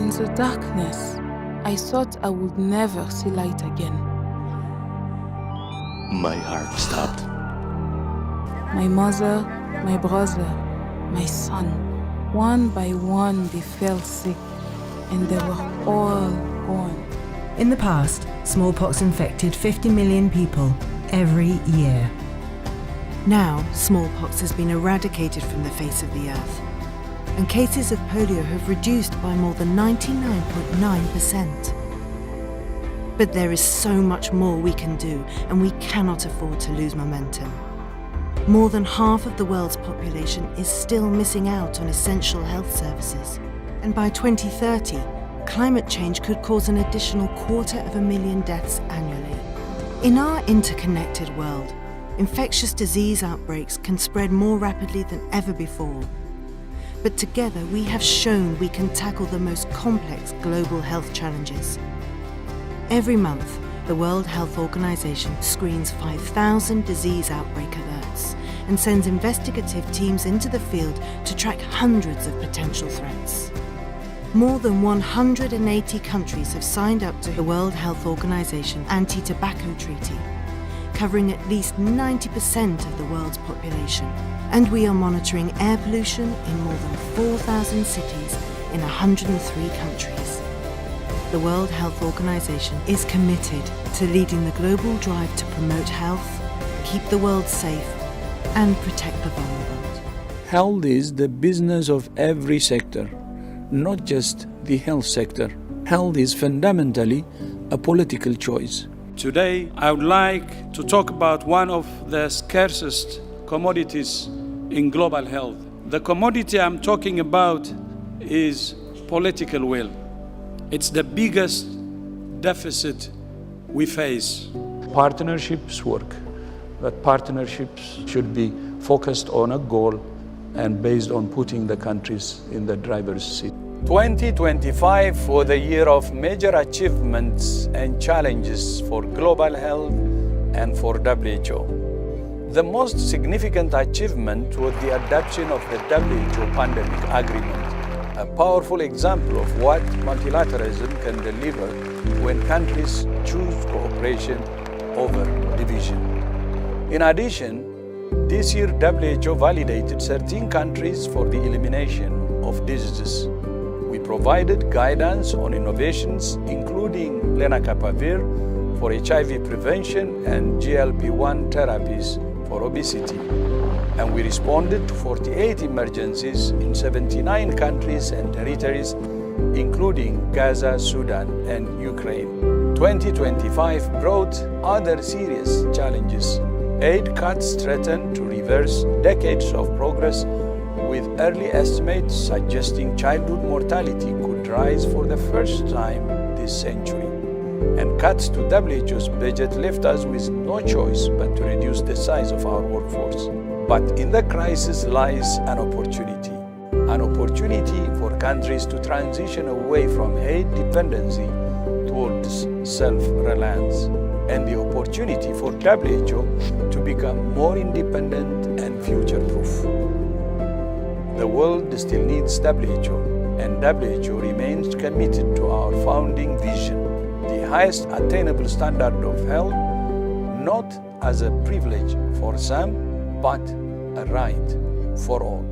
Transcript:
In the darkness, I thought I would never see light again. My heart stopped. My mother, my brother, my son, one by one they fell sick, and they were all gone. In the past, smallpox infected 50 million people every year. Now, smallpox has been eradicated from the face of the earth, and cases of polio have reduced by more than 99.9%. But there is so much more we can do, and we cannot afford to lose momentum. More than half of the world's population is still missing out on essential health services. And by 2030, climate change could cause an additional 250,000 deaths annually. In our interconnected world, infectious disease outbreaks can spread more rapidly than ever before. But together we have shown we can tackle the most complex global health challenges. Every month, the World Health Organization screens 5,000 disease outbreak alerts and sends investigative teams into the field to track hundreds of potential threats. More than 180 countries have signed up to the World Health Organization Anti-Tobacco Treaty, covering at least 90% of the world's population. And we are monitoring air pollution in more than 4,000 cities in 103 countries. The World Health Organization is committed to leading the global drive to promote health, keep the world safe, and protect the vulnerable. Health is the business of every sector, not just the health sector. Health is fundamentally a political choice. Today, I would like to talk about one of the scarcest commodities in global health. The commodity I'm talking about is political will. It's the biggest deficit we face. Partnerships work, but partnerships should be focused on a goal and based on putting the countries in the driver's seat. 2025 was the year of major achievements and challenges for global health and for WHO. The most significant achievement was the adoption of the WHO Pandemic Agreement, a powerful example of what multilateralism can deliver when countries choose cooperation over division. In addition, this year WHO validated 13 countries for the elimination of diseases. We provided guidance on innovations, including lenacapavir for HIV prevention and GLP-1 therapies for obesity. And we responded to 48 emergencies in 79 countries and territories, including Gaza, Sudan, and Ukraine. 2025 brought other serious challenges. Aid cuts threaten to reverse decades of progress, with early estimates suggesting childhood mortality could rise for the first time this century. And cuts to WHO's budget left us with no choice but to reduce the size of our workforce. But in the crisis lies an opportunity for countries to transition away from aid dependency towards self-reliance, and the opportunity for WHO to become more independent and future-proof. The world still needs WHO, and WHO remains committed to our founding vision, the highest attainable standard of health, not as a privilege for some, but a right for all.